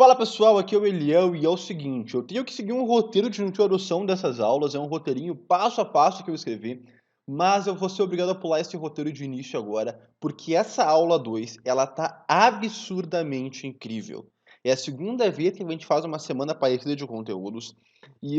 Fala pessoal, aqui é o Eliel e é o seguinte, eu tenho que seguir um roteiro de introdução dessas aulas, é um roteirinho passo a passo que eu escrevi, mas eu vou ser obrigado a pular esse roteiro de início agora, porque essa aula 2, ela tá absurdamente incrível. É a segunda vez que a gente faz uma semana parecida de conteúdos, e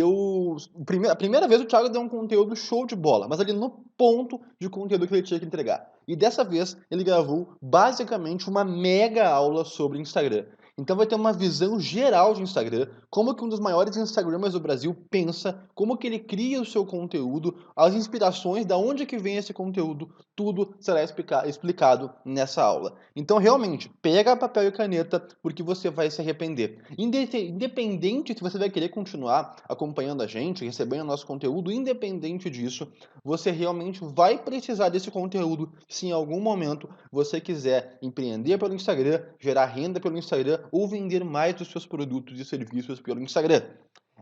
a primeira vez o Thiago deu um conteúdo show de bola, mas ali no ponto de conteúdo que ele tinha que entregar. E dessa vez ele gravou basicamente uma mega aula sobre Instagram. Então vai ter uma visão geral de Instagram, como que um dos maiores Instagramers do Brasil pensa, como que ele cria o seu conteúdo, as inspirações, da onde que vem esse conteúdo, tudo será explicado nessa aula. Então realmente, pega papel e caneta, porque você vai se arrepender. Independente se você vai querer continuar acompanhando a gente, recebendo nosso conteúdo, independente disso, você realmente vai precisar desse conteúdo se em algum momento você quiser empreender pelo Instagram, gerar renda pelo Instagram ou vender mais dos seus produtos e serviços pelo Instagram.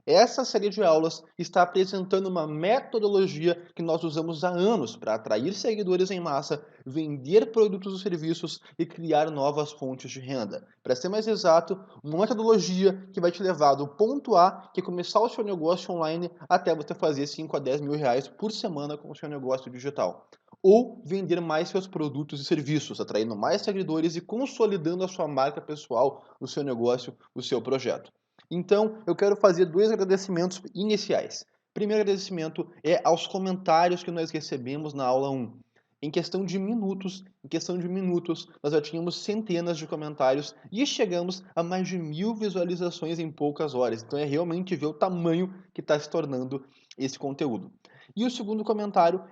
Essa série de aulas está apresentando uma metodologia que nós usamos há anos para atrair seguidores em massa, vender produtos e serviços e criar novas fontes de renda. Para ser mais exato, uma metodologia que vai te levar do ponto A, que é começar o seu negócio online, até você fazer 5 a 10 mil reais por semana com o seu negócio digital. Ou vender mais seus produtos e serviços, atraindo mais seguidores e consolidando a sua marca pessoal, o seu negócio, o seu projeto. Então, eu quero fazer dois agradecimentos iniciais. Primeiro agradecimento é aos comentários que nós recebemos na aula 1. Em questão de minutos, nós já tínhamos centenas de comentários e chegamos a mais de 1000 visualizações em poucas horas. Então é realmente ver o tamanho que está se tornando esse conteúdo. E o segundo comentário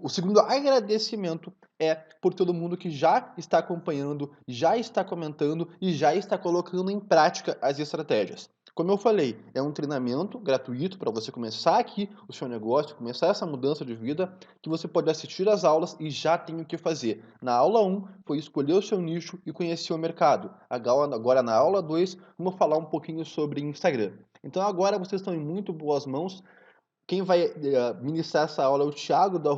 o segundo agradecimento é por todo mundo que já está acompanhando, já está comentando e já está colocando em prática as estratégias. Como eu falei, é um treinamento gratuito para você começar aqui o seu negócio, começar essa mudança de vida, que você pode assistir às aulas e já tem o que fazer. Na aula 1 foi escolher o seu nicho e conhecer o mercado. Agora na aula 2, vamos falar um pouquinho sobre Instagram. Então agora vocês estão em muito boas mãos. Quem vai ministrar essa aula é o Thiago, do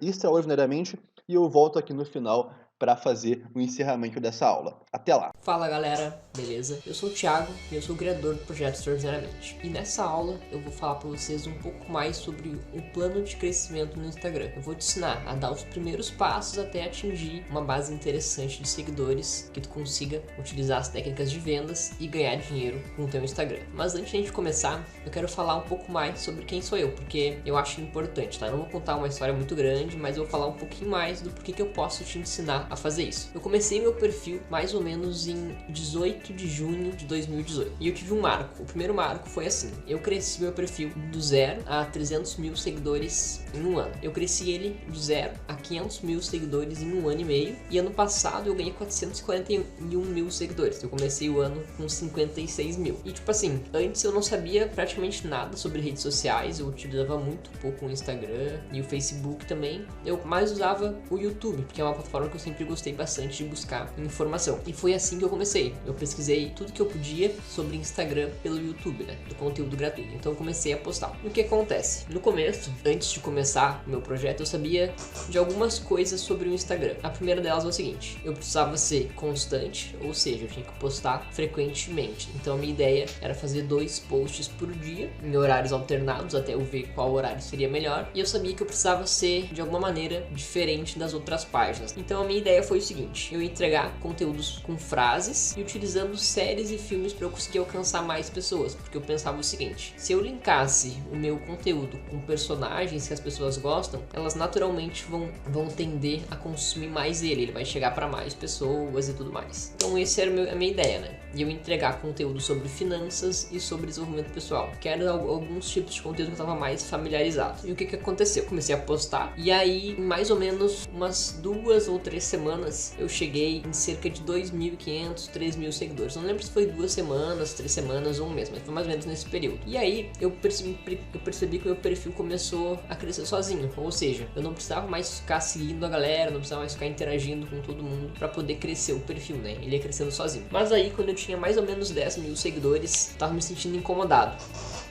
Extraordinariamente, e eu volto aqui no final para fazer o encerramento dessa aula. Até lá! Fala galera, beleza? Eu sou o Thiago e eu sou o criador do projeto Extraordinariamente. E nessa aula eu vou falar para vocês um pouco mais sobre o plano de crescimento no Instagram. Eu vou te ensinar a dar os primeiros passos até atingir uma base interessante de seguidores, que tu consiga utilizar as técnicas de vendas e ganhar dinheiro com o teu Instagram. Mas antes de a gente começar, eu quero falar um pouco mais sobre quem sou eu, porque eu acho importante, tá? Eu não vou contar uma história muito grande, mas eu vou falar um pouquinho mais do porquê que eu posso te ensinar a fazer isso. Eu comecei meu perfil mais ou menos em 18 de junho de 2018 e eu tive um marco. O primeiro marco foi assim: eu cresci meu perfil do 0 a 300 mil seguidores em um ano. Eu cresci ele do 0 a 500 mil seguidores em um ano e meio, e ano passado eu ganhei 441 mil seguidores. Eu comecei o ano com 56 mil. E tipo assim, antes eu não sabia praticamente nada sobre redes sociais, eu utilizava muito pouco o Instagram e o Facebook também. Eu mais usava o YouTube, porque é uma plataforma que eu sempre gostei bastante de buscar informação. E foi assim que eu comecei. Eu pesquisei tudo que eu podia sobre Instagram pelo YouTube, né? Do conteúdo gratuito. Então eu comecei a postar. E o que acontece? No começo, antes de começar o meu projeto, eu sabia de algumas coisas sobre o Instagram. A primeira delas é o seguinte: eu precisava ser constante, ou seja, eu tinha que postar frequentemente. Então a minha ideia era fazer 2 posts por dia, em horários alternados, até eu ver qual horário seria melhor. E eu sabia que eu precisava ser, de alguma maneira, diferente das outras páginas. Então a minha ideia foi o seguinte: eu ia entregar conteúdos com frases e utilizando séries e filmes para eu conseguir alcançar mais pessoas, porque eu pensava o seguinte: se eu linkasse o meu conteúdo com personagens que as pessoas gostam, elas naturalmente vão tender a consumir mais ele vai chegar para mais pessoas e tudo mais. Então essa era a minha ideia, né? E eu entregar conteúdo sobre finanças e sobre desenvolvimento pessoal, que eram alguns tipos de conteúdo que eu estava mais familiarizado. E o que aconteceu? Eu comecei a postar, e aí em mais ou menos umas 2 ou 3 semanas eu cheguei em cerca de 2.500, 3.000 seguidores. Não lembro se foi 2 semanas, 3 semanas ou um mês, mas foi mais ou menos nesse período. E aí eu percebi que o meu perfil começou a crescer sozinho, ou seja, eu não precisava mais ficar seguindo a galera, não precisava mais ficar interagindo com todo mundo para poder crescer o perfil, né? Ele ia crescendo sozinho. Mas aí, quando eu tinha mais ou menos 10 mil seguidores, tava me sentindo incomodado.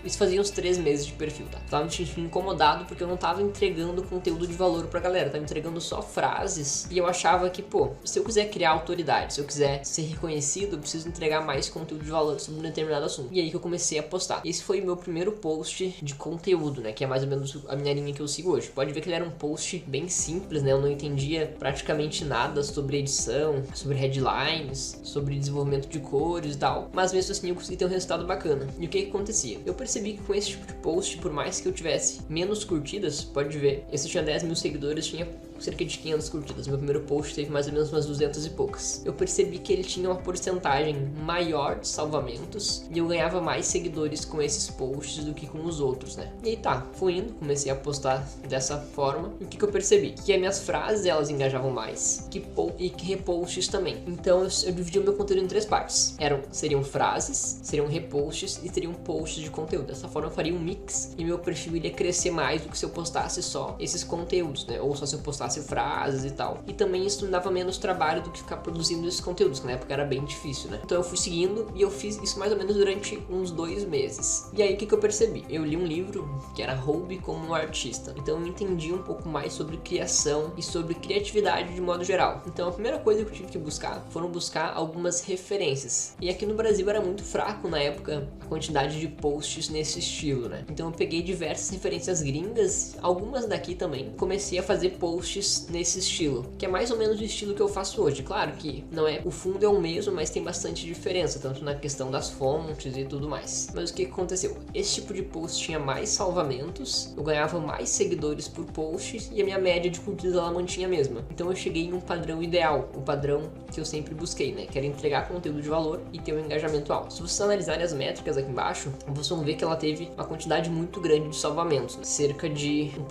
Isso fazia uns 3 meses de perfil, tá? Tava me sentindo incomodado porque eu não tava entregando conteúdo de valor pra galera, tava entregando só frases e eu achava que, pô, se eu quiser criar autoridade, se eu quiser ser reconhecido, eu preciso entregar mais conteúdo de valor sobre um determinado assunto. E aí que eu comecei a postar. Esse foi o meu primeiro post de conteúdo, né? Que é mais ou menos a minha linha que eu sigo hoje. Pode ver que ele era um post bem simples, né? Eu não entendia praticamente nada sobre edição, sobre headlines, sobre desenvolvimento de cores e tal. Mas mesmo assim eu consegui ter um resultado bacana. E o que acontecia? Eu percebi que com esse tipo de post, por mais que eu tivesse menos curtidas, pode ver, esse tinha 10 mil seguidores, tinha cerca de 500 curtidas. Meu primeiro post teve mais ou menos umas 200 e poucas. Eu percebi que ele tinha uma porcentagem maior de salvamentos e eu ganhava mais seguidores com esses posts do que com os outros, né? E aí tá, fui indo, comecei a postar dessa forma. E o que eu percebi? Que as minhas frases, elas engajavam mais e que reposts também. Então eu dividi o meu conteúdo em 3 partes. Seriam frases, seriam reposts e seriam posts de conteúdo. Dessa forma eu faria um mix e meu perfil iria crescer mais do que se eu postasse só esses conteúdos, né? Ou só se eu postasse frases e tal. E também isso me dava menos trabalho do que ficar produzindo esses conteúdos, que na época era bem difícil, né? Então eu fui seguindo e eu fiz isso mais ou menos durante uns 2 meses. E aí o que eu percebi? Eu li um livro que era Roube como um Artista. Então eu entendi um pouco mais sobre criação e sobre criatividade de modo geral. Então a primeira coisa que eu tive que buscar foram buscar algumas referências. E aqui no Brasil era muito fraco na época a quantidade de posts nesse estilo, né? Então eu peguei diversas referências gringas, algumas daqui também. Comecei a fazer posts nesse estilo, que é mais ou menos o estilo que eu faço hoje. Claro que não é, o fundo é o mesmo, mas tem bastante diferença, tanto na questão das fontes e tudo mais. Mas o que aconteceu? Esse tipo de post tinha mais salvamentos, eu ganhava mais seguidores por post e a minha média de curtidas ela mantinha a mesma. Então eu cheguei em um padrão ideal, o padrão que eu sempre busquei, né? Que era entregar conteúdo de valor e ter um engajamento alto. Se vocês analisarem as métricas aqui embaixo, vocês vão ver que ela teve uma quantidade muito grande de salvamentos, né? Cerca de um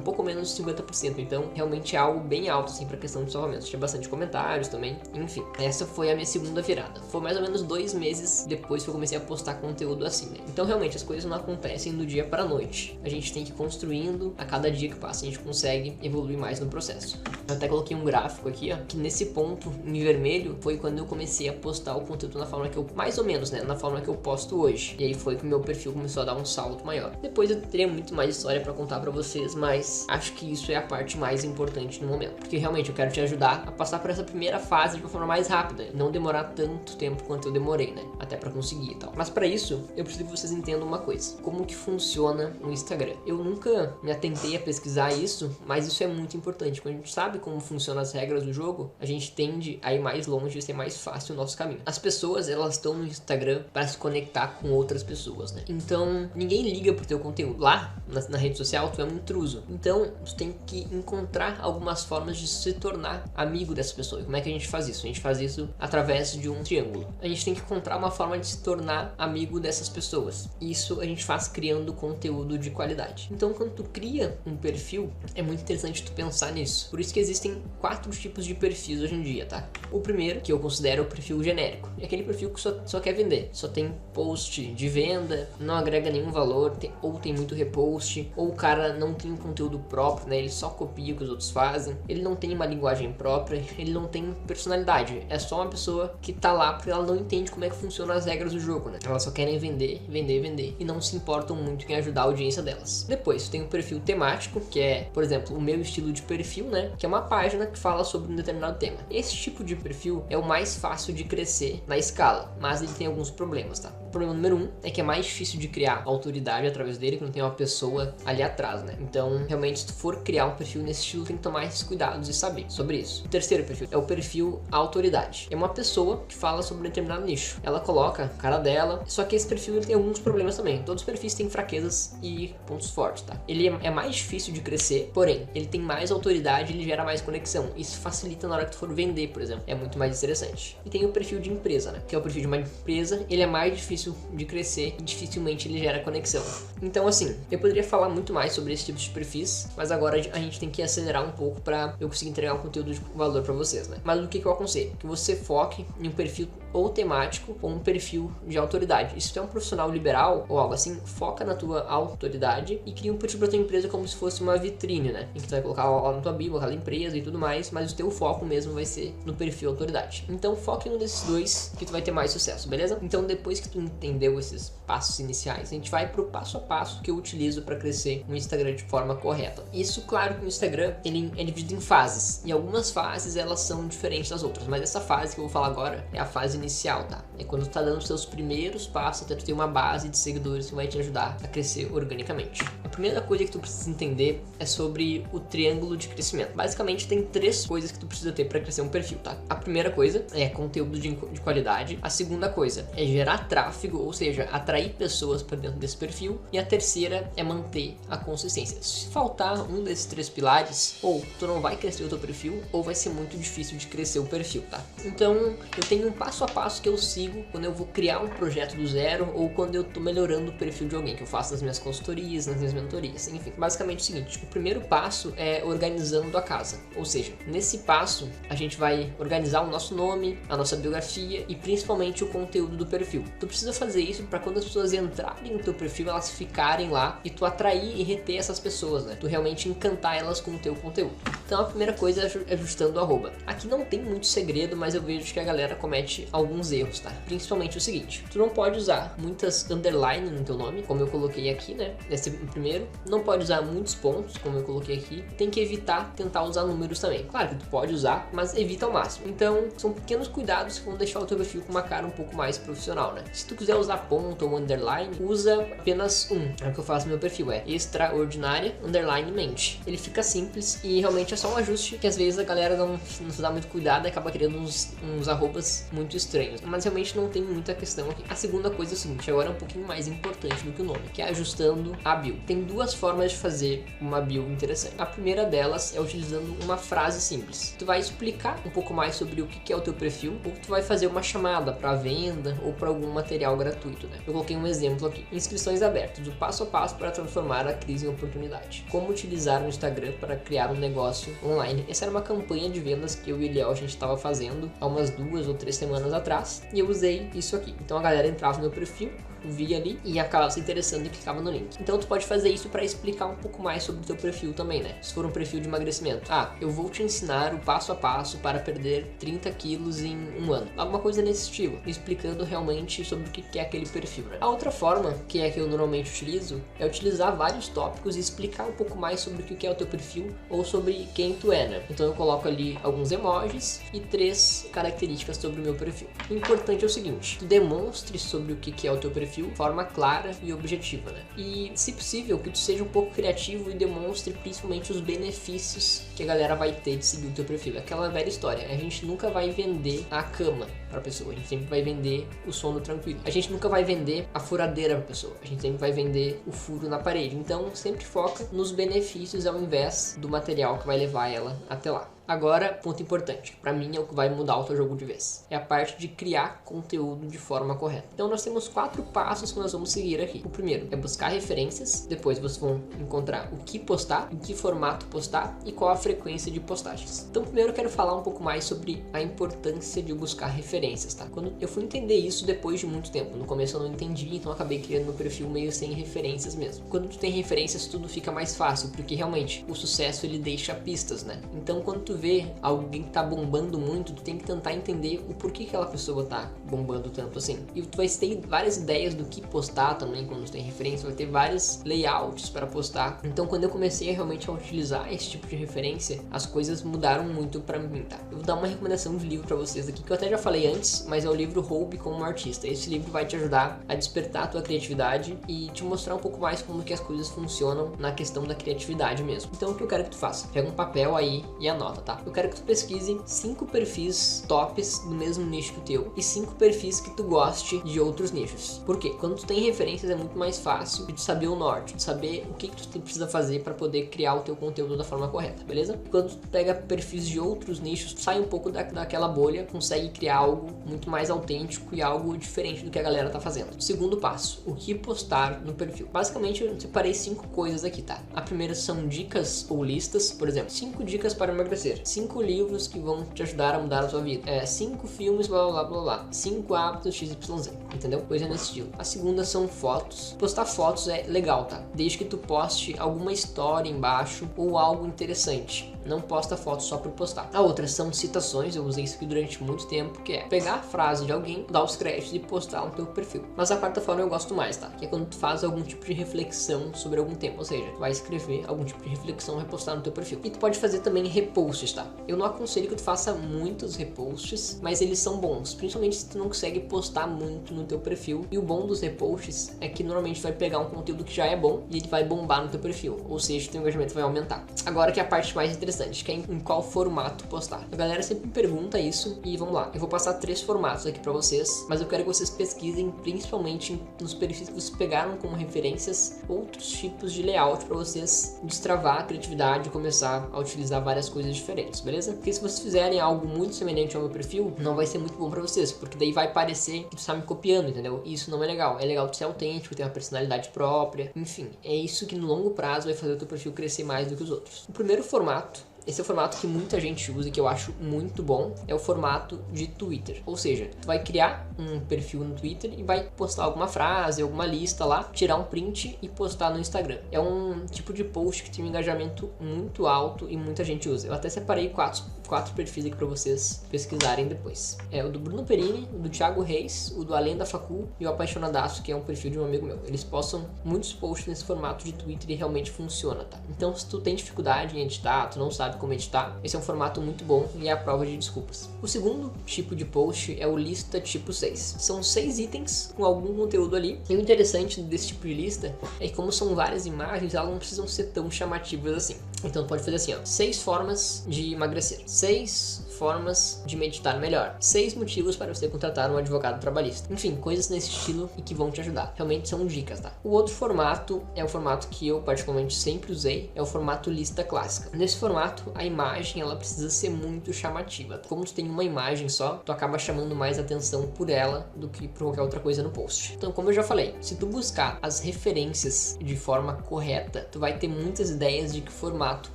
pouco menos de 50%. Então realmente é algo bem alto, assim, pra questão de salvamentos. Tinha bastante comentários também, enfim. Essa foi a minha segunda virada. Foi mais ou menos 2 meses depois que eu comecei a postar conteúdo assim, né? Então, realmente, as coisas não acontecem do dia pra noite. A gente tem que ir construindo, a cada dia que passa, a gente consegue evoluir mais no processo. Eu até coloquei um gráfico aqui, ó, que nesse ponto, em vermelho, foi quando eu comecei a postar o conteúdo na forma que eu, mais ou menos, né, na forma que eu posto hoje. E aí foi que o meu perfil começou a dar um salto maior. Depois eu teria muito mais história pra contar pra vocês, mas acho que isso é a parte mais importante no momento, porque realmente eu quero te ajudar a passar por essa primeira fase de uma forma mais rápida, não demorar tanto tempo quanto eu demorei, né, até pra conseguir e tal. Mas pra isso, eu preciso que vocês entendam uma coisa: como que funciona o Instagram. Eu nunca me atentei a pesquisar isso, mas isso é muito importante. Quando a gente sabe como funcionam as regras do jogo, a gente tende a ir mais longe e ser mais fácil o nosso caminho. As pessoas, elas estão no Instagram para se conectar com outras pessoas, né? Então, ninguém liga pro teu conteúdo. Lá, na rede social, tu é um intruso. Então, tu tem que encontrar algumas formas de se tornar amigo dessa pessoa. E como é que a gente faz isso? A gente faz isso através de um triângulo. A gente tem que encontrar uma forma de se tornar amigo dessas pessoas. Isso a gente faz criando conteúdo de qualidade. Então, quando tu cria um perfil, é muito interessante tu pensar nisso. Por isso que existem 4 tipos de perfis hoje em dia, tá? O primeiro, que eu considero o perfil genérico, é aquele perfil que só quer vender. Só tem post de venda, não agrega nenhum valor, ou tem muito repost, ou o cara não tem um conteúdo próprio, né? Ele só copia o que os outros fazem, ele não tem uma linguagem própria, ele não tem personalidade. É só uma pessoa que tá lá porque ela não entende como é que funcionam as regras do jogo, né? Elas só querem vender, vender, vender, e não se importam muito em ajudar a audiência delas. Depois, tem o perfil temático, que é, por exemplo, o meu estilo de perfil, né? Que é uma página que fala sobre um determinado tema. Esse tipo de perfil é o mais fácil de crescer na escala, mas ele tem alguns problemas, tá? O problema número 1 é que é mais difícil de criar autoridade através dele, que não tem uma pessoa ali atrás, né? Então, realmente, se tu for criar um perfil nesse estilo, tem que tomar esses cuidados e saber sobre isso. O terceiro perfil é o perfil autoridade. É uma pessoa que fala sobre um determinado nicho. Ela coloca a cara dela, só que esse perfil ele tem alguns problemas também. Todos os perfis têm fraquezas e pontos fortes, tá? Ele é mais difícil de crescer, porém, ele tem mais autoridade, ele gera mais conexão. Isso facilita na hora que tu for vender, por exemplo. É muito mais interessante. E tem o perfil de empresa, né? Que é o perfil de uma empresa, ele é mais difícil de crescer e dificilmente ele gera conexão. Então, assim, eu poderia falar muito mais sobre esse tipo de perfis, mas agora a gente tem que acelerar um pouco pra eu conseguir entregar um conteúdo de valor pra vocês, né? Mas o que eu aconselho? Que você foque em um perfil ou temático ou um perfil de autoridade. E se tu é um profissional liberal ou algo assim, foca na tua autoridade e cria um perfil para tua empresa como se fosse uma vitrine, né? Em que tu vai colocar lá na tua bio aquela empresa e tudo mais, mas o teu foco mesmo vai ser no perfil autoridade. Então foca em um desses dois que tu vai ter mais sucesso, beleza? Então depois que tu entendeu esses passos iniciais, a gente vai pro passo a passo que eu utilizo para crescer no Instagram de forma correta. Isso, claro que o Instagram ele é dividido em fases, e algumas fases elas são diferentes das outras, mas essa fase que eu vou falar agora é a fase inicial, tá? É quando tu tá dando os seus primeiros passos até tu ter uma base de seguidores que vai te ajudar a crescer organicamente. A primeira coisa que tu precisa entender é sobre o triângulo de crescimento. Basicamente tem 3 coisas que tu precisa ter para crescer um perfil, tá? A primeira coisa é conteúdo de qualidade, a segunda coisa é gerar tráfego, ou seja, atrair pessoas para dentro desse perfil, e a terceira é manter a consistência. Se faltar um desses 3 pilares, ou tu não vai crescer o teu perfil, ou vai ser muito difícil de crescer o perfil, tá? Então eu tenho um passo a passo que eu sigo quando eu vou criar um projeto do zero, ou quando eu tô melhorando o perfil de alguém, que eu faço nas minhas consultorias, nas minhas mentorias, enfim. Basicamente é o seguinte, o primeiro passo é organizando a casa, ou seja, nesse passo a gente vai organizar o nosso nome, a nossa biografia e principalmente o conteúdo do perfil. Tu precisa fazer isso para quando as pessoas entrarem no teu perfil, elas ficarem lá e tu atrair e reter essas pessoas, né? Tu realmente encantar elas com o teu conteúdo. Então a primeira coisa é ajustando o arroba. Aqui não tem muito segredo, mas eu vejo que a galera comete alguns erros, tá? Principalmente o seguinte, tu não pode usar muitas underline no teu nome, como eu coloquei aqui, né? Esse é o primeiro. Não pode usar muitos pontos, como eu coloquei aqui. Tem que evitar tentar usar números também. Claro que tu pode usar, mas evita ao máximo. Então são pequenos cuidados que vão deixar o teu perfil com uma cara um pouco mais profissional, né? Se tu quiser usar ponto ou underline, usa apenas um. É o que eu faço no meu perfil, é extraordinária underline mente. Ele fica simples e realmente é só um ajuste que às vezes a galera não se dá muito cuidado e acaba criando uns arrobas muito estranhos. Mas realmente não tem muita questão aqui. A segunda coisa é o seguinte, agora é um pouquinho mais importante do que o nome, que é ajustando a bio. Tem 2 formas de fazer uma bio interessante. A primeira delas é utilizando uma frase simples. Tu vai explicar um pouco mais sobre o que é o teu perfil, ou tu vai fazer uma chamada para venda ou para algum material gratuito, né? Eu coloquei um exemplo aqui. Inscrições abertas, o passo a passo para transformar a crise em oportunidade. Como utilizar o Instagram para criar um negócio online. Essa era uma campanha de vendas que eu e o Eliel a gente estava fazendo há umas 2 ou 3 semanas atrás, e eu usei isso aqui. Então a galera entrava no meu perfil, via ali e acaba se interessando e clicava no link. Então tu pode fazer isso para explicar um pouco mais sobre o teu perfil também, né? Se for um perfil de emagrecimento, eu vou te ensinar o passo a passo para perder 30 quilos em 1 ano. Alguma coisa nesse estilo, explicando realmente sobre o que é aquele perfil, né? A outra forma, que é a que eu normalmente utilizo, é utilizar vários tópicos e explicar um pouco mais sobre o que é o teu perfil ou sobre quem tu é, né? Então eu coloco ali alguns emojis e 3 características sobre o meu perfil. O importante é o seguinte, tu demonstre sobre o que é o teu perfil de forma clara e objetiva, né? E, se possível, que tu seja um pouco criativo e demonstre principalmente os benefícios que a galera vai ter de seguir o teu perfil. Aquela velha história, a gente nunca vai vender a cama pra pessoa, a gente sempre vai vender o sono tranquilo. A gente nunca vai vender a furadeira pra pessoa, a gente sempre vai vender o furo na parede. Então, sempre foca nos benefícios ao invés do material que vai levar ela até lá. Agora, ponto importante, que pra mim é o que vai mudar o teu jogo de vez. É a parte de criar conteúdo de forma correta. Então nós temos 4 passos que nós vamos seguir aqui. O primeiro é buscar referências, depois vocês vão encontrar o que postar, em que formato postar e qual a frequência de postagens. Então primeiro eu quero falar um pouco mais sobre a importância de buscar referências, tá? Quando eu fui entender isso depois de muito tempo. No começo eu não entendi, então eu acabei criando meu perfil meio sem referências mesmo. Quando tu tem referências, tudo fica mais fácil, porque realmente o sucesso ele deixa pistas, né? Então quando tu vê alguém que tá bombando muito, tu tem que tentar entender o porquê que aquela pessoa tá bombando tanto assim. E tu vai ter várias ideias do que postar também quando tu tem referência, vai ter vários layouts para postar. Então quando eu comecei realmente a utilizar esse tipo de referência, as coisas mudaram muito pra mim, tá? Eu vou dar uma recomendação de livro pra vocês aqui, que eu até já falei antes, mas é o livro Roube como um Artista. Esse livro vai te ajudar a despertar a tua criatividade e te mostrar um pouco mais como que as coisas funcionam na questão da criatividade mesmo. Então o que eu quero que tu faça? Pega um papel aí e anota, tá? Eu quero que tu pesquise 5 perfis tops do mesmo nicho que o teu e 5 perfis que tu goste de outros nichos. Por quê? Quando tu tem referências é muito mais fácil de tu saber o norte, de saber o que tu precisa fazer para poder criar o teu conteúdo da forma correta, beleza? Quando tu pega perfis de outros nichos, tu sai um pouco daquela bolha, consegue criar algo muito mais autêntico e algo diferente do que a galera tá fazendo. Segundo passo, o que postar no perfil. Basicamente eu separei 5 coisas aqui, tá? A primeira são dicas ou listas, por exemplo, 5 dicas para emagrecer. ser 5 livros que vão te ajudar a mudar a sua vida, 5 filmes, blá blá blá blá, 5 hábitos XYZ, entendeu? Coisa nesse estilo. A segunda são fotos. Postar fotos é legal, tá? Desde que tu poste alguma história embaixo ou algo interessante. Não posta foto só por postar. A outra são citações, eu usei isso aqui durante muito tempo, que é pegar a frase de alguém, dar os créditos e postar no teu perfil. Mas a quarta forma eu gosto mais, tá? Que é quando tu faz algum tipo de reflexão sobre algum tema, ou seja, tu vai escrever algum tipo de reflexão e repostar no teu perfil. E tu pode fazer também reposts, tá? Eu não aconselho que tu faça muitos reposts, mas eles são bons, principalmente se tu não consegue postar muito no teu perfil. E o bom dos reposts é que normalmente tu vai pegar um conteúdo que já é bom e ele vai bombar no teu perfil, ou seja, o teu engajamento vai aumentar. Agora que é a parte mais interessante, que é em qual formato postar. A galera sempre me pergunta isso e vamos lá. Eu vou passar 3 formatos aqui pra vocês, mas eu quero que vocês pesquisem principalmente nos perfis que vocês pegaram como referências outros tipos de layout pra vocês destravar a criatividade e começar a utilizar várias coisas diferentes, beleza? Porque se vocês fizerem algo muito semelhante ao meu perfil, não vai ser muito bom pra vocês, porque daí vai parecer que tu tá me copiando, entendeu? E isso não é legal. É legal tu ser autêntico, ter uma personalidade própria, enfim. É isso que no longo prazo vai fazer o teu perfil crescer mais do que os outros. O primeiro formato, esse é o formato que muita gente usa e que eu acho muito bom, é o formato de Twitter. Ou seja, tu vai criar um perfil no Twitter e vai postar alguma frase, alguma lista lá, tirar um print e postar no Instagram. É um tipo de post que tem um engajamento muito alto e muita gente usa. Eu até separei quatro perfis aqui pra vocês pesquisarem depois. É o do Bruno Perini, o do Thiago Reis, o do Além da Facu e o Apaixonadaço, que é um perfil de um amigo meu. Eles postam muitos posts nesse formato de Twitter e realmente funciona, tá? Então, se tu tem dificuldade em editar, tu não sabe como editar, esse é um formato muito bom e é a prova de desculpas. O segundo tipo de post é o lista tipo 6. São 6 itens com algum conteúdo ali. E o interessante desse tipo de lista é que como são várias imagens, elas não precisam ser tão chamativas assim. Então tu pode fazer assim, ó, 6 formas de emagrecer, 6 formas de meditar melhor, 6 motivos para você contratar um advogado trabalhista. Enfim, coisas nesse estilo e que vão te ajudar. Realmente são dicas, tá? O outro formato é o formato que eu particularmente sempre usei, é o formato lista clássica. Nesse formato, a imagem ela precisa ser muito chamativa. Como tu tem uma imagem só, tu acaba chamando mais atenção por ela do que por qualquer outra coisa no post. Então, como eu já falei, se tu buscar as referências de forma correta, tu vai ter muitas ideias de que formato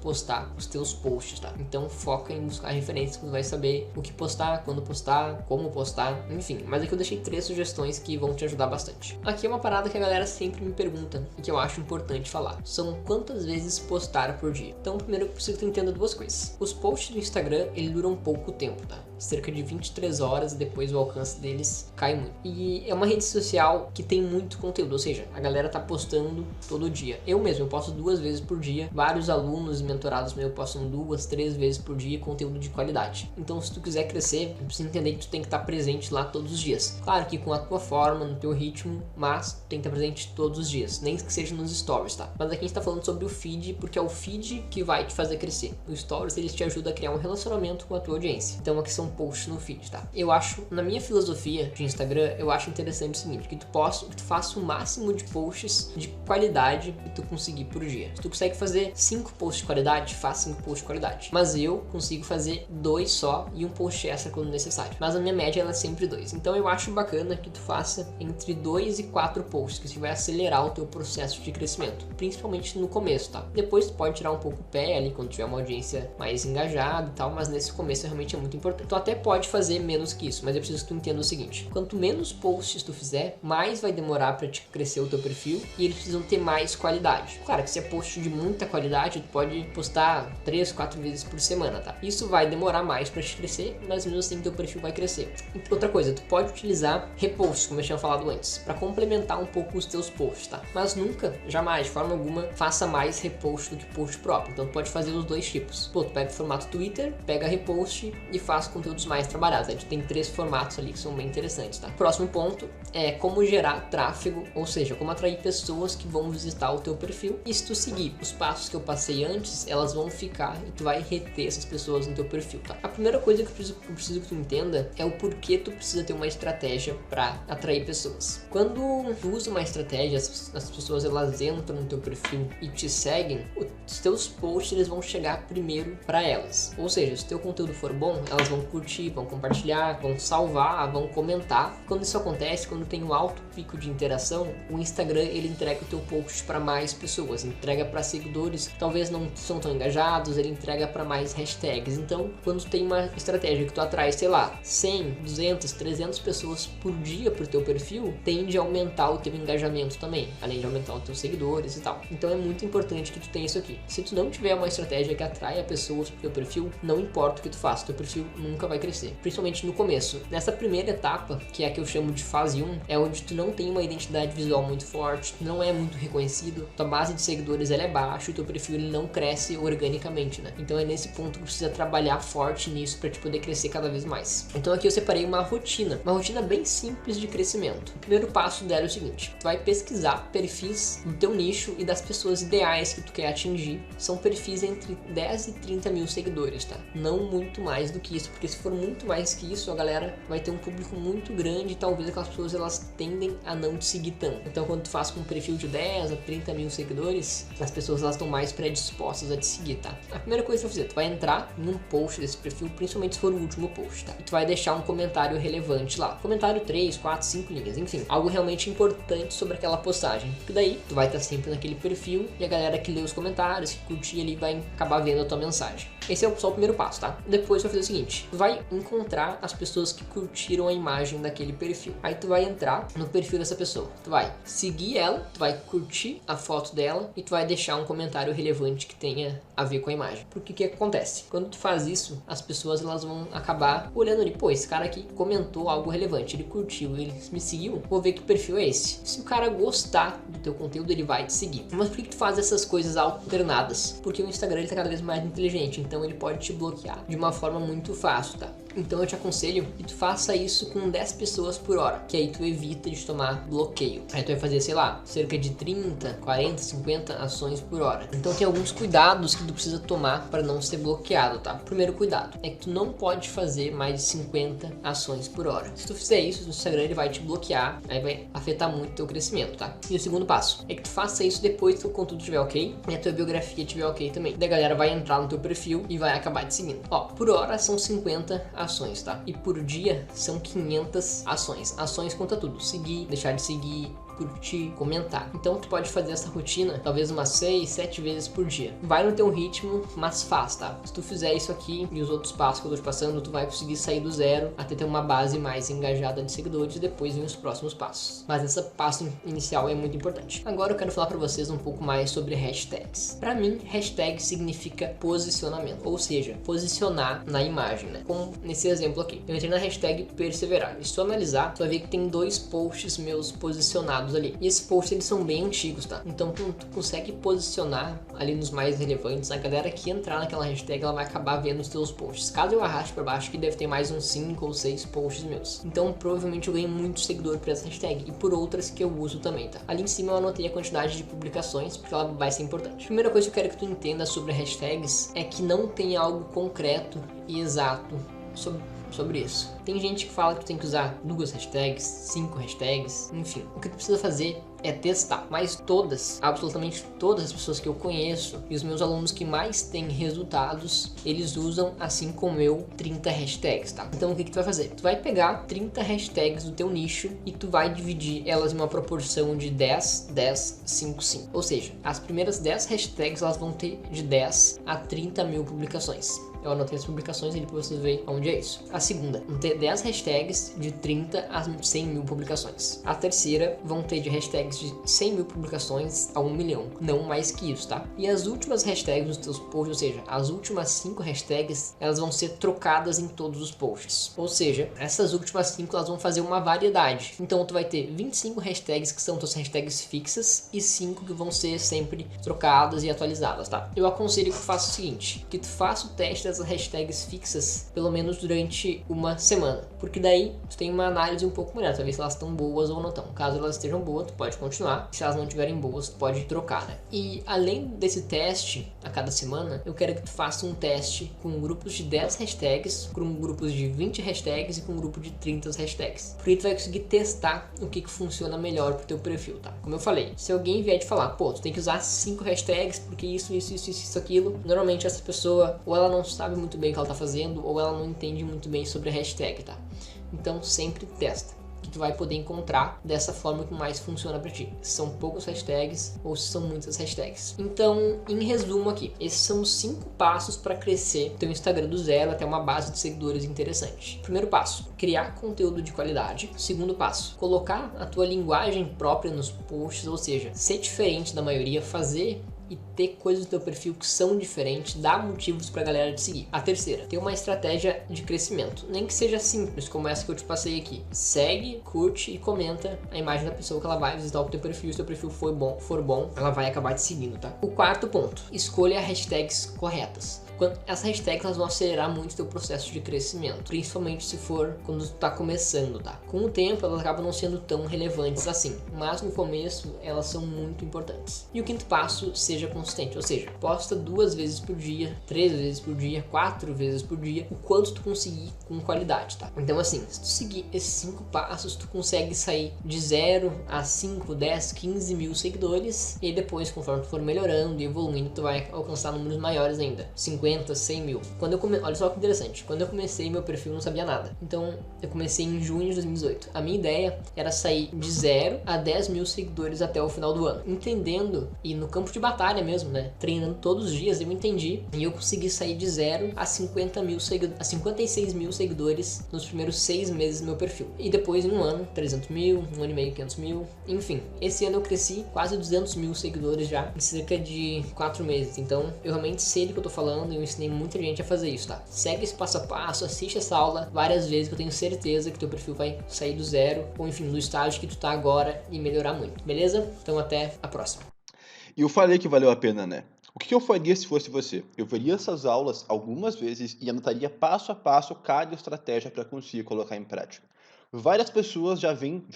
postar os teus posts, tá? Então, foca em buscar referências que tu vai saber o que postar, quando postar, como postar, enfim. Mas aqui eu deixei 3 sugestões que vão te ajudar bastante. Aqui é uma parada que a galera sempre me pergunta e que eu acho importante falar. São quantas vezes postar por dia? Então, primeiro eu preciso que tu entenda 2 coisas. Os posts do Instagram, ele duram pouco tempo, tá? Cerca de 23 horas e depois o alcance deles cai muito. E é uma rede social que tem muito conteúdo, ou seja, a galera tá postando todo dia. Eu mesmo, eu posto 2 vezes por dia. Vários alunos e mentorados meus postam 2, 3 vezes por dia conteúdo de qualidade. Então, se tu quiser crescer, tu precisa entender que tu tem que estar presente lá todos os dias. Claro que com a tua forma, no teu ritmo, mas tu tem que estar presente todos os dias, nem que seja nos stories, tá? Mas aqui a gente tá falando sobre o feed, porque é o feed que vai te fazer crescer. Os stories, eles te ajudam a criar um relacionamento com a tua audiência. Então, aqui são posts no feed, tá? Eu acho, na minha filosofia de Instagram, eu acho interessante o seguinte, que tu faça o máximo de posts de qualidade que tu conseguir por dia. Se tu consegue fazer 5 posts de qualidade, faz 5 posts de qualidade. Mas eu consigo fazer 2 só e um post extra quando necessário. Mas a minha média ela é sempre 2. Então eu acho bacana que tu faça entre 2 e 4 posts, que isso vai acelerar o teu processo de crescimento, principalmente no começo, tá? Depois tu pode tirar um pouco o pé ali quando tiver uma audiência mais engajada e tal, mas nesse começo realmente é muito importante. Tu até pode fazer menos que isso, mas eu preciso que tu entenda o seguinte: quanto menos posts tu fizer, mais vai demorar para te crescer o teu perfil e eles precisam ter mais qualidade. Claro que se é post de muita qualidade, tu pode postar 3, 4 vezes por semana, tá? Isso vai demorar mais para te crescer, mas mesmo assim teu perfil vai crescer. E outra coisa, tu pode utilizar reposts, como eu tinha falado antes, para complementar um pouco os teus posts, tá? Mas nunca, jamais, de forma alguma, faça mais repost do que post próprio. Então tu pode fazer os 2 tipos. Pô, tu pega o formato Twitter, pega repost e faz conteúdos mais trabalhados. A gente tem 3 formatos ali que são bem interessantes, tá? Próximo ponto é como gerar tráfego, ou seja, como atrair pessoas que vão visitar o teu perfil. E se tu seguir os passos que eu passei antes, elas vão ficar e tu vai reter essas pessoas no teu perfil, tá? A primeira coisa que eu preciso que tu entenda é o porquê tu precisa ter uma estratégia para atrair pessoas. Quando tu usa uma estratégia, as pessoas elas entram no teu perfil e te seguem, os teus posts eles vão chegar primeiro para elas. Ou seja, se o teu conteúdo for bom, elas vão curtir curtir, vão compartilhar, vão salvar, vão comentar. Quando isso acontece, quando tem um alto pico de interação, o Instagram ele entrega o teu post para mais pessoas, entrega para seguidores, talvez não são tão engajados, ele entrega para mais hashtags. Então, quando tem uma estratégia que tu atrai, sei lá, 100, 200, 300 pessoas por dia pro teu perfil, tende a aumentar o teu engajamento também, além de aumentar os teus seguidores e tal. Então é muito importante que tu tenha isso aqui. Se tu não tiver uma estratégia que atraia pessoas pro teu perfil, não importa o que tu faça, teu perfil nunca vai crescer, principalmente no começo. Nessa primeira etapa, que é a que eu chamo de fase 1, é onde tu não tem uma identidade visual muito forte, não é muito reconhecido, tua base de seguidores ela é baixa, e teu perfil ele não cresce organicamente, né? Então é nesse ponto que precisa trabalhar forte nisso para te poder crescer cada vez mais. Então aqui eu separei uma rotina bem simples de crescimento. O primeiro passo dela é o seguinte: tu vai pesquisar perfis do teu nicho e das pessoas ideais que tu quer atingir. São perfis entre 10 e 30 mil seguidores, tá? Não muito mais do que isso, porque se for muito mais que isso, a galera vai ter um público muito grande e talvez aquelas pessoas elas tendem a não te seguir tanto. Então quando tu faz com um perfil de 10 a 30 mil seguidores, as pessoas elas estão mais predispostas a te seguir, tá? A primeira coisa que tu vai fazer, tu vai entrar num post desse perfil, principalmente se for o último post, tá? E tu vai deixar um comentário relevante lá. Comentário 3, 4, 5 linhas, enfim, algo realmente importante sobre aquela postagem. Porque daí tu vai estar sempre naquele perfil e a galera que lê os comentários, que curtir ali, vai acabar vendo a tua mensagem. Esse é só o primeiro passo, tá? Depois tu vai fazer o seguinte: tu vai encontrar as pessoas que curtiram a imagem daquele perfil. Aí tu vai entrar no perfil dessa pessoa, tu vai seguir ela, tu vai curtir a foto dela e tu vai deixar um comentário relevante que tenha a ver com a imagem. Porque o que acontece? Quando tu faz isso, as pessoas elas vão acabar olhando ali, pô, esse cara aqui comentou algo relevante, ele curtiu, ele me seguiu, vou ver que perfil é esse. Se o cara gostar do teu conteúdo, ele vai te seguir. Mas por que tu faz essas coisas alternadas? Porque o Instagram ele tá cada vez mais inteligente, então ele pode te bloquear de uma forma muito fácil, tá? Então eu te aconselho que tu faça isso com 10 pessoas por hora, que aí tu evita de tomar bloqueio. Aí tu vai fazer, sei lá, cerca de 30, 40, 50 ações por hora. Então tem alguns cuidados que tu precisa tomar para não ser bloqueado, tá? Primeiro cuidado é que tu não pode fazer mais de 50 ações por hora. Se tu fizer isso, o Instagram ele vai te bloquear, aí vai afetar muito o teu crescimento, tá? E o segundo passo é que tu faça isso depois que o conteúdo estiver ok e a tua biografia estiver ok também. Daí a galera vai entrar no teu perfil e vai acabar te seguindo. Ó, por hora são 50 ações, tá? E por dia são 500 ações. Ações conta tudo: seguir, deixar de seguir, curtir, comentar. Então tu pode fazer essa rotina talvez umas 6, 7 vezes por dia. Vai no teu ritmo, mas faz, tá? Se tu fizer isso aqui e os outros passos que eu tô te passando, tu vai conseguir sair do zero até ter uma base mais engajada de seguidores e depois vem os próximos passos. Mas esse passo inicial é muito importante. Agora eu quero falar pra vocês um pouco mais sobre hashtags. Pra mim, hashtag significa posicionamento, ou seja, posicionar na imagem, né? Como nesse exemplo aqui. Eu entrei na hashtag perseverar. E se tu analisar, tu vai ver que tem 2 posts meus posicionados ali. E esses posts eles são bem antigos, tá? Então tu consegue posicionar ali nos mais relevantes. A galera que entrar naquela hashtag ela vai acabar vendo os teus posts. Caso eu arraste para baixo, que deve ter mais uns 5 ou 6 posts meus. Então provavelmente eu ganhei muito seguidor por essa hashtag e por outras que eu uso também, tá? Ali em cima eu anotei a quantidade de publicações porque ela vai ser importante. Primeira coisa que eu quero que tu entenda sobre hashtags é que não tem algo concreto e exato sobre isso. Tem gente que fala que tu tem que usar 2 hashtags, 5 hashtags, enfim. O que tu precisa fazer é testar. Mas todas, absolutamente todas as pessoas que eu conheço e os meus alunos que mais têm resultados, eles usam, assim como eu, 30 hashtags, tá? Então o que tu vai fazer? Tu vai pegar 30 hashtags do teu nicho e tu vai dividir elas em uma proporção de 10, 10, 5, 5. Ou seja, as primeiras 10 hashtags elas vão ter de 10 a 30 mil publicações. Eu anotei as publicações ali pra vocês verem onde é isso. A segunda, vão ter 10 hashtags de 30 a 100 mil publicações. A terceira, vão ter de hashtags de 100 mil publicações a 1 milhão. Não mais que isso, tá? E as últimas hashtags dos teus posts, ou seja, as últimas 5 hashtags, elas vão ser trocadas em todos os posts. Ou seja, essas últimas 5, elas vão fazer uma variedade. Então, tu vai ter 25 hashtags que são tuas hashtags fixas e 5 que vão ser sempre trocadas e atualizadas, tá? Eu aconselho que tu faça o seguinte, que tu faça o teste dessas hashtags fixas pelo menos durante uma semana. semana, porque daí tu tem uma análise um pouco melhor, tu vai ver se elas estão boas ou não estão. Caso elas estejam boas, tu pode continuar, se elas não estiverem boas, tu pode trocar, né? E além desse teste a cada semana, eu quero que tu faça um teste com grupos de 10 hashtags, com grupos de 20 hashtags e com um grupo de 30 hashtags, porque tu vai conseguir testar o que funciona melhor pro teu perfil, tá? Como eu falei, se alguém vier te falar, pô, tu tem que usar 5 hashtags porque isso, aquilo, normalmente essa pessoa ou ela não sabe muito bem o que ela tá fazendo ou ela não entende muito bem sobre a hashtag, tá? Então sempre testa, que tu vai poder encontrar dessa forma que mais funciona para ti. Se são poucos hashtags ou se são muitas hashtags. Então, em resumo aqui, esses são os 5 passos para crescer teu Instagram do zero até uma base de seguidores interessante. Primeiro passo, criar conteúdo de qualidade. Segundo passo, colocar a tua linguagem própria nos posts, ou seja, ser diferente da maioria, fazer e ter coisas do teu perfil que são diferentes, dá motivos pra galera te seguir. A terceira, ter uma estratégia de crescimento, nem que seja simples, como essa que eu te passei aqui. Segue, curte e comenta a imagem da pessoa que ela vai visitar o teu perfil. Se o teu perfil for bom, ela vai acabar te seguindo, tá? O quarto ponto, escolha hashtags corretas. Essas hashtags elas vão acelerar muito o teu processo de crescimento, principalmente se for quando tu tá começando, tá? Com o tempo elas acabam não sendo tão relevantes assim, mas no começo elas são muito importantes. E o quinto passo, seja consistente, ou seja, posta 2 vezes por dia, 3 vezes por dia, 4 vezes por dia, o quanto tu conseguir com qualidade, tá? Então assim, se tu seguir esses 5 passos, tu consegue sair de 0 a 5, 10, 15 mil seguidores, e depois, conforme tu for melhorando e evoluindo, tu vai alcançar números maiores ainda, 50, 100 mil. Olha só que interessante, quando eu comecei meu perfil eu não sabia nada, então eu comecei em junho de 2018. A minha ideia era sair de 0 a 10 mil seguidores até o final do ano, entendendo e no campo de batalha mesmo, né, treinando todos os dias, eu entendi e eu consegui sair de 0 a 56 mil seguidores nos primeiros 6 meses do meu perfil, e depois em um ano 300 mil, um ano e meio 500 mil, enfim, esse ano eu cresci quase 200 mil seguidores já em cerca de 4 meses, então eu realmente sei do que eu tô falando. Eu ensinei muita gente a fazer isso, tá? Segue esse passo a passo, assiste essa aula várias vezes, que eu tenho certeza que teu perfil vai sair do zero, ou enfim, do estágio que tu tá agora e melhorar muito, beleza? Então até a próxima. E eu falei que valeu a pena, né? O que eu faria se fosse você? Eu veria essas aulas algumas vezes e anotaria passo a passo cada estratégia para conseguir colocar em prática. Várias pessoas já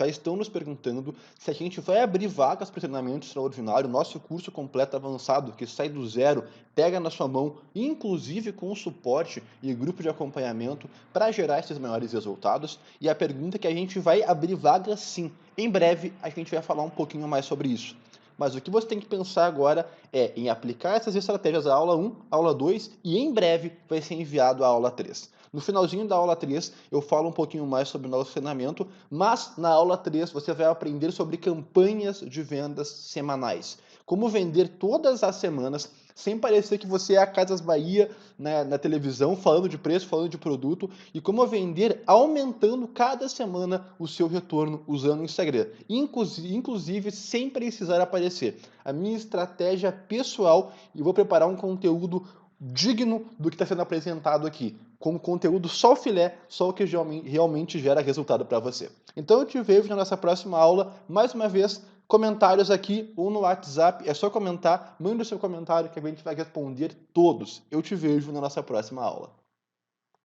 estão nos perguntando se a gente vai abrir vagas para treinamento extraordinário, nosso curso completo avançado, que sai do zero, pega na sua mão, inclusive com suporte e grupo de acompanhamento para gerar esses maiores resultados. E a pergunta é que a gente vai abrir vagas sim. Em breve a gente vai falar um pouquinho mais sobre isso. Mas o que você tem que pensar agora é em aplicar essas estratégias à aula 1, aula 2 e em breve vai ser enviado à aula 3. No finalzinho da aula 3 eu falo um pouquinho mais sobre o nosso treinamento, mas na aula 3 você vai aprender sobre campanhas de vendas semanais. Como vender todas as semanas sem parecer que você é a Casas Bahia, né, na televisão, falando de preço, falando de produto, e como vender aumentando cada semana o seu retorno usando o Instagram. Inclusive sem precisar aparecer. A minha estratégia pessoal, e vou preparar um conteúdo digno do que está sendo apresentado aqui, com conteúdo só o filé, só o que realmente gera resultado para você. Então eu te vejo na nossa próxima aula, mais uma vez, comentários aqui ou no WhatsApp, é só comentar, manda o seu comentário que a gente vai responder todos. Eu te vejo na nossa próxima aula.